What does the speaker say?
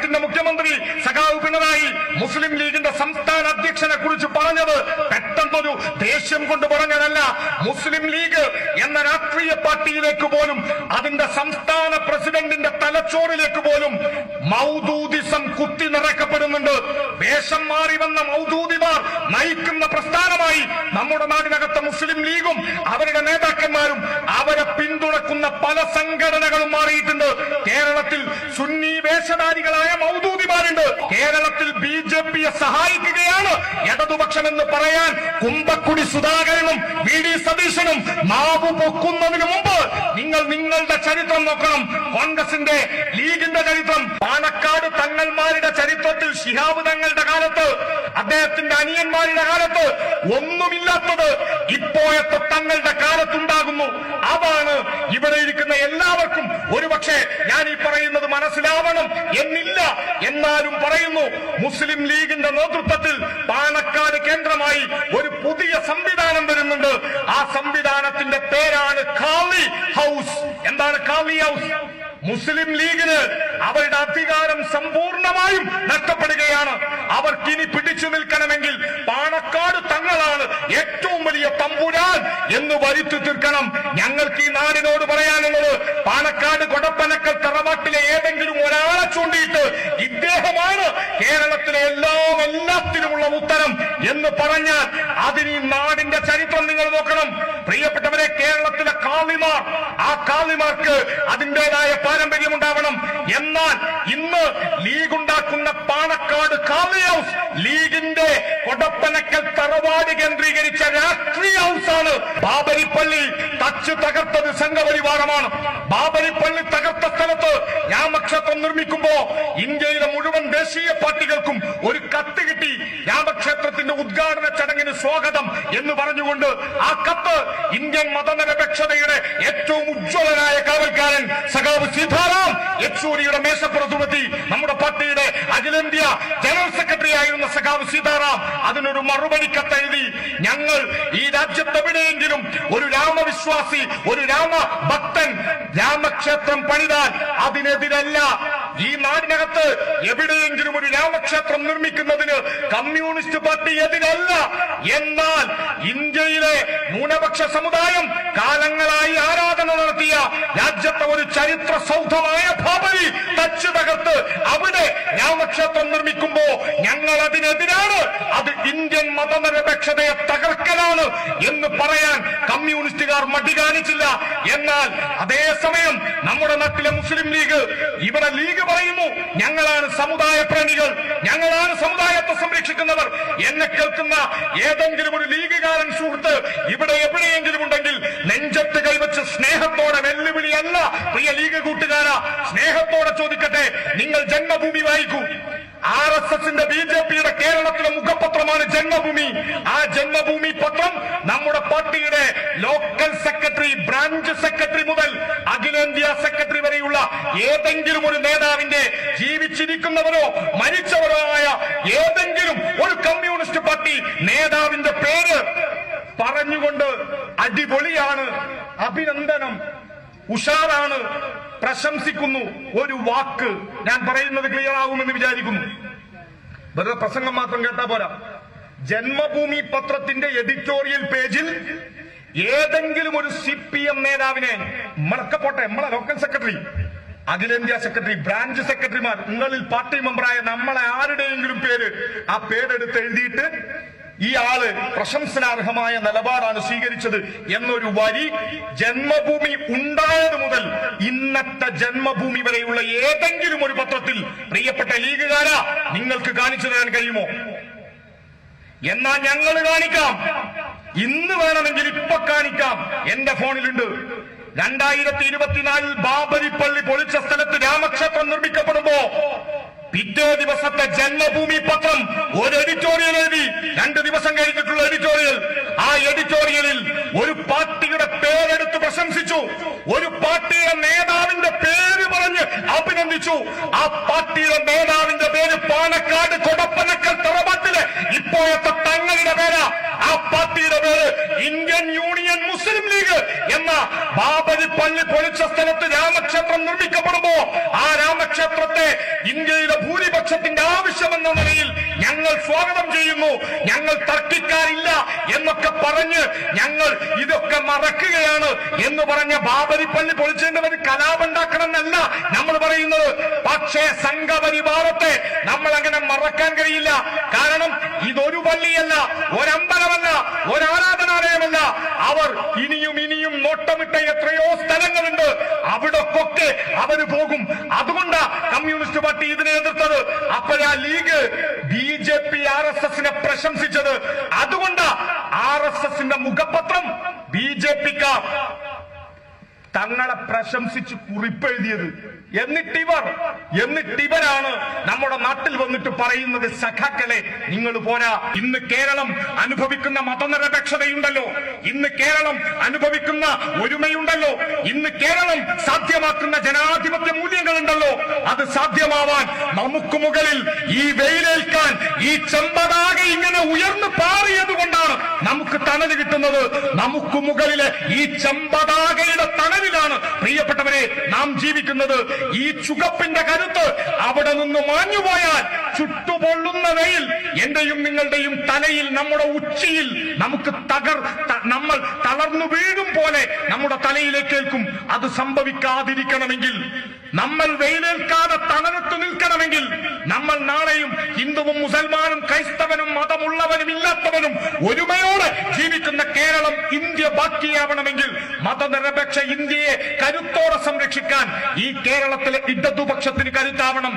കേരളത്തിന്റെ മുഖ്യമന്ത്രി സഖാവ് പിണറായി മുസ്ലിം ലീഗിന്റെ സംസ്ഥാന അധ്യക്ഷനെ കുറിച്ച് പറഞ്ഞത് പെട്ടെന്നൊരു ദേഷ്യം കൊണ്ട് പറഞ്ഞതല്ല. മുസ്ലിം ലീഗ് എന്ന രാഷ്ട്രീയ പാർട്ടിയിലേക്ക് പോലും അതിന്റെ സംസ്ഥാന പ്രസിഡന്റിന്റെ തലച്ചോറിലേക്ക് പോലും മൗദൂദിസം കുത്തി നിറക്കപ്പെടുന്നുണ്ട്. വേഷം മാറി വന്ന മൗദൂദിമാർ നയിക്കുന്ന പ്രസ്ഥാനമായി നമ്മുടെ നാടിനകത്ത് മുസ്ലിം ലീഗും അവരുടെ നേതാക്കന്മാരും അവരെ പിന്തുണക്കുന്ന പല സംഘടനകളും മാറിയിട്ടുണ്ട്. കേരളത്തിൽ സുന്നി വേഷധാരികളായ മൗദൂദിമാരുണ്ട്. കേരളത്തിൽ BJPയെ സഹായിക്കുകയാണ് ഇടതുപക്ഷമെന്ന് പറയാൻ കുമ്പക്കുടി സുധാകരനും VD സതീശനും നാവ് പൊക്കുന്നതിന് മുമ്പ് നിങ്ങൾ നിങ്ങളുടെ ചരിത്രം നോക്കണം. കോൺഗ്രസിന്റെ ലീഗിന്റെ ചരിത്രം, പാണക്കാട് തങ്ങൾമാരുടെ ചരിത്രത്തിൽ ശിഹാബ് തങ്ങളുടെ കാലത്ത്, അദ്ദേഹത്തിന്റെ അനിയന്മാരുടെ കാലത്ത് ഒന്നുമില്ലാത്തത് ഇപ്പോഴത്തെ തങ്ങളുടെ കാലത്തുണ്ടാകുന്നു. അതാണ് ഇവിടെ ഇരിക്കുന്ന എല്ലാവർക്കും ഒരുപക്ഷെ ഞാൻ ഈ പറയുന്നത് മനസ്സിലാവണം എന്നില്ല. എന്നാലും പറയുന്നു, മുസ്ലിം ലീഗിന്റെ നേതൃത്വത്തിൽ പാണക്കാട് കേന്ദ്രമായി ഒരു പുതിയ സംവിധാനം വരുന്നുണ്ട്. ആ സംവിധാനത്തിന്റെ പേരാണ് ഖാലി ഹൗസ്. എന്താണ് ഖാലി ഹൗസ്? മുസ്ലിം ലീഗിന് അവരുടെ അധികാരം സമ്പൂർണമായും നഷ്ടപ്പെടുകയാണ്. അവർക്കിനി പിടിച്ചു നിൽക്കണമെങ്കിൽ പാണക്കാട് തങ്ങളാണ് ഏറ്റവും വലിയ തമ്പുരാൻ എന്ന് വരുത്തി തീർക്കണം. ഞങ്ങൾക്ക് ഈ നാടിനോട് പറയാനുള്ളത്, പാണക്കാട് കൊടപ്പനക്കൽ തറവാട്ടിലെ ഏതെങ്കിലും ഒരാളെ ചൂണ്ടിയിട്ട് ഇദ്ദേഹമാണ് കേരളത്തിലെ എല്ലാത്തിനുമുള്ള ഉത്തരം എന്ന് പറഞ്ഞാൽ അതിന് ഈ നാടിന്റെ ചരിത്രം നിങ്ങൾ നോക്കണം. പ്രിയപ്പെട്ടവരെ, കേരളത്തിലെ കാളിമാർ, ആ കാളിമാർക്ക് അതിന്റേതായ പാരമ്പര്യമുണ്ടാവണം. എന്നാൽ ഇന്ന് ലീഗ് ഉണ്ടാക്കുന്ന പാണക്കാട് ഖാലി ഹൗസ് ലീഗിന്റെ കൊടപ്പനക്കൽ തറവാട് കേന്ദ്രീകരിച്ച രാഷ്ട്രീയ ഹൗസാണ്. ബാബരിപ്പള്ളി തച്ച് തകർത്തത് സംഘപരിവാരമാണ്. ബാബരിപ്പള്ളി തകർത്ത സ്ഥലത്ത് രാമക്ഷേത്രം നിർമ്മിക്കുമ്പോ ഇന്ത്യയിലെ മുഴുവൻ ദേശീയ പാർട്ടികൾക്കും ഒരു കത്ത് കിട്ടി. രാമക്ഷേത്രത്തിന്റെ ഉദ്ഘാടന ചടങ്ങിന് സ്വാഗതം എന്ന് പറഞ്ഞുകൊണ്ട് ആ കത്ത് ഇന്ത്യൻ മതനിരപേക്ഷതയുടെ ഏറ്റവും ഉജ്ജ്വലനായ കാവൽക്കാരൻ സഖാവ് സീതാറാം യെച്ചൂരിയുടെ മേശപ്പുറത്തുമെത്തി. നമ്മുടെ പാർട്ടിയുടെ അഖിലേന്ത്യാ ജനറൽ സെക്രട്ടറി ആയിരുന്ന സഖാവ് സീതാറാം അതിനൊരു മറുപടി കത്തെഴുതി. ഞങ്ങൾ ഈ രാജ്യത്തെവിടെയെങ്കിലും ഒരു രാമവിശ്വാസി, ഒരു രാമഭക്തൻ രാമക്ഷേത്രം പണിതാൽ അതിനെതിരല്ല. ഈ നാടിനകത്ത് എവിടെയെങ്കിലും ഒരു രാമക്ഷേത്രം നിർമ്മിക്കുന്നതിന് കമ്മ്യൂണിസ്റ്റ് പാർട്ടി എതിരല്ല. എന്നാൽ ഇന്ത്യയിലെ ന്യൂനപക്ഷ സമുദായം കാലങ്ങളായി ആരാധന നടത്തിയ രാജ്യത്തെ ഒരു ചരിത്ര സൗധമായ ബാബരി തച്ചു തകർത്ത് അവിടെ രാമക്ഷേത്രം നിർമ്മിക്കുമ്പോ ഞങ്ങൾ അതിനെതിരാണ്. അത് ഇന്ത്യൻ മതനിരപേക്ഷതയെ തകർക്കലാണ് എന്ന് പറയാൻ കമ്മ്യൂണിസ്റ്റുകാർ മടി കാണിച്ചില്ല. എന്നാൽ അതേസമയം നമ്മുടെ നാട്ടിലെ മുസ്ലിം ലീഗ്, ഇവിടെ ലീഗ് പറയുന്നു ഞങ്ങളാണ് സമുദായ പ്രേമികൾ, ഞങ്ങളാണ് സമുദായത്തെ സംരക്ഷിക്കുന്നവർ. എന്നെ കേൾക്കുന്ന ഏതെങ്കിലും ഒരു ലീഗുകാരൻ സുഹൃത്ത് ഇവിടെ എവിടെയെങ്കിലും ഉണ്ടെങ്കിൽ നെഞ്ചത്ത് കൈവച്ച് സ്നേഹത്തോടെ, വെല്ലുവിളിയല്ല പ്രിയ ലീഗ് കൂട്ടുകാരാ, സ്നേഹത്തോടെ ചോദിക്കട്ടെ, നിങ്ങൾ ജന്മഭൂമി വായിക്കൂ. RSSന്റെ BJPയുടെ കേരളത്തിലെ മുഖപത്രമാണ് ജന്മഭൂമി. ആ ജന്മഭൂമി പത്രം നമ്മുടെ പാർട്ടിയുടെ ലോക്കൽ സെക്രട്ടറി, ബ്രാഞ്ച് സെക്രട്ടറി മുതൽ അഖിലേന്ത്യാ സെക്രട്ടറി വരെയുള്ള ഏതെങ്കിലും ഒരു നേതാവിന്റെ, ജീവിച്ചിരിക്കുന്നവരോ മരിച്ചവരോ ആയ ഏതെങ്കിലും ഒരു കമ്മ്യൂണിസ്റ്റ് പാർട്ടി നേതാവിന്റെ പേര് പറഞ്ഞുകൊണ്ട് അടിപൊളിയാണ്, അഭിനന്ദനം, ഉഷാറാണ്, പ്രശംസിക്കുന്നു, ഒരു വാക്ക് ഞാൻ പറയുന്നത് ക്ലിയർ ആകുമെന്ന് വിചാരിക്കുന്നു. വെറുതെ പ്രസംഗം മാത്രം കേട്ടാ പോരാ. ജന്മഭൂമി പത്രത്തിന്റെ എഡിറ്റോറിയൽ പേജിൽ ഏതെങ്കിലും ഒരു CPM നേതാവിനെ, നമ്മളൊക്കെ പോട്ടെ, നമ്മളെ ലോക്കൽ സെക്രട്ടറി, അഖിലേന്ത്യാ സെക്രട്ടറി, ബ്രാഞ്ച് സെക്രട്ടറിമാർ, നിങ്ങളിൽ പാർട്ടി മെമ്പറായ നമ്മളെ ആരുടെയെങ്കിലും പേര് ആ പേരെടുത്ത് എഴുതിയിട്ട് ഈ ആള് പ്രശംസനാർഹമായ നിലപാടാണ് സ്വീകരിച്ചത് എന്നൊരു വരി ജന്മഭൂമി ഉണ്ടായത് മുതൽ ഇന്നത്തെ ജന്മഭൂമി വരെയുള്ള ഏതെങ്കിലും ഒരു പത്രത്തിൽ പ്രിയപ്പെട്ട ലീഗുകാരാ നിങ്ങൾക്ക് കാണിച്ചു തരാൻ കഴിയുമോ? എന്നാൽ ഞങ്ങൾ കാണിക്കാം. ഇന്ന് വേണമെങ്കിൽ ഇപ്പൊ കാണിക്കാം. എന്റെ ഫോണിലുണ്ട്. 2024 ബാബരിപ്പള്ളി പൊളിച്ച സ്ഥലത്ത് രാമക്ഷേത്രം നിർമ്മിക്കപ്പെടുമ്പോ പിറ്റേ ദിവസത്തെ ജന്മഭൂമി പത്രം ഒരു എഡിറ്റോറിയൽ എഴുതി. 2 ദിവസം കഴിഞ്ഞിട്ടുള്ള എഡിറ്റോറിയൽ. ആ എഡിറ്റോറിയലിൽ ഒരു പാർട്ടിയുടെ പേരെടുത്ത് പ്രശംസിച്ചു, ഒരു പാർട്ടിയുടെ നേതാവിന്റെ പേര് പറഞ്ഞ് അഭിനന്ദിച്ചു. ആ പാർട്ടിയുടെ നേതാവിന്റെ പേര് പാണക്കാട് കൊടപ്പനക്കൽ തറവാട്ടിലെ ഇപ്പൊ ഇപ്പോഴത്തെ തങ്ങളുടെ പേര്, ആ പാർട്ടിയുടെ പേര് ഇന്ത്യൻ യൂണിയൻ മുസ്ലിം ലീഗ് എന്ന. ബാബരി പള്ളി പൊളിച്ച സ്ഥലത്ത് രാമക്ഷേത്രം നിർമ്മിക്കപ്പെടുമ്പോ ആ രാമക്ഷേത്രത്തെ ഇന്ത്യയുടെ ഭൂരിപക്ഷത്തിന്റെ ആവശ്യമെന്ന നിലയിൽ ഞങ്ങൾ സ്വാഗതം ചെയ്യുന്നു, ഞങ്ങൾ തർക്കിക്കാരില്ല എന്നൊക്കെ പറഞ്ഞ് ഞങ്ങൾ ഇതൊക്കെ മറക്കുകയാണ് എന്ന് പറഞ്ഞ ബാബരി പള്ളി പൊളിച്ചേണ്ടവർ കലാപുണ്ടാക്കണമെന്നല്ല നമ്മൾ പറയുന്നത്. പക്ഷേ സംഘപരിവാരത്തെ നമ്മൾ അങ്ങനെ മറക്കാൻ കഴിയില്ല. കാരണം ഇതൊരു പള്ളിയല്ല, ഒരമ്പലമല്ല, ഒരാരാധനാലയമല്ല. അവർ ഇനിയും നോട്ടമിട്ട എത്രയോ സ്ഥലങ്ങളുണ്ട്, അവിടൊക്കെ അവര് പോകും. അതുകൊണ്ടാ കമ്മ്യൂണിസ്റ്റ് പാർട്ടി ഇതിനെ എതിർത്തത്. അപ്പോഴാ ലീഗ് BJP RSSനെ പ്രശംസിച്ചത്. അതുകൊണ്ടാ RSSന്റെ മുഖപത്രം BJPക്കാർ തങ്ങളെ പ്രശംസിച്ച് കുറിപ്പെഴുതിയത്. എന്നിട്ടിവരാണ് നമ്മുടെ നാട്ടിൽ വന്നിട്ട് പറയുന്നത്, സഖാക്കളെ നിങ്ങൾ പോരാ. ഇന്ന് കേരളം അനുഭവിക്കുന്ന മതനിരപേക്ഷതയുണ്ടല്ലോ, ഇന്ന് കേരളം അനുഭവിക്കുന്ന ഒരുമയുണ്ടല്ലോ, ഇന്ന് കേരളം സാധ്യമാക്കുന്ന ജനാധിപത്യ മൂല്യങ്ങളുണ്ടല്ലോ, അത് സാധ്യമാവാൻ നമുക്ക് മുകളിൽ ഈ വെയിലേൽക്കാൻ ഈ ചെമ്പതാകെ ഇങ്ങനെ ഉയർന്നു പാറിയത് കൊണ്ടാണ് നമുക്ക് തണല് കിട്ടുന്നത്. നമുക്ക് മുകളിലെ ഈ ചെമ്പതാകയുടെ തണലിലാണ് പ്രിയപ്പെട്ടവരെ നാം ജീവിക്കുന്നത്. ഈ ചുകപ്പിന്റെ കരുത്ത് അവിടെ നിന്ന് മാഞ്ഞുപോയാൽ ചുട്ടുപൊള്ളുന്ന വെയിൽ എന്റെയും നിങ്ങളുടെയും തലയിൽ, നമ്മുടെ ഉച്ചിയിൽ നമുക്ക് നമ്മൾ തളർന്നു വീഴും പോലെ നമ്മുടെ തലയിലേക്കേൽക്കും. അത് സംഭവിക്കാതിരിക്കണമെങ്കിൽ, നമ്മൾ വെയിലേൽക്കാതെ തണലത്ത് നിൽക്കണമെങ്കിൽ, നമ്മൾ നാളെയും ഹിന്ദുവും മുസൽമാനും ക്രൈസ്തവനും മതമുള്ളവനും ഇല്ലാത്തവനും ഒരുമയോടെ ജീവിക്കുന്ന കേരളം, ഇന്ത്യ ബാക്കിയാവണമെങ്കിൽ, മതനിരപേക്ഷ ഇന്ത്യയെ കരുത്തോടെ സംരക്ഷിക്കാൻ ഈ കേരളത്തിലെ ഇടതുപക്ഷത്തിന് കരുത്താവണം.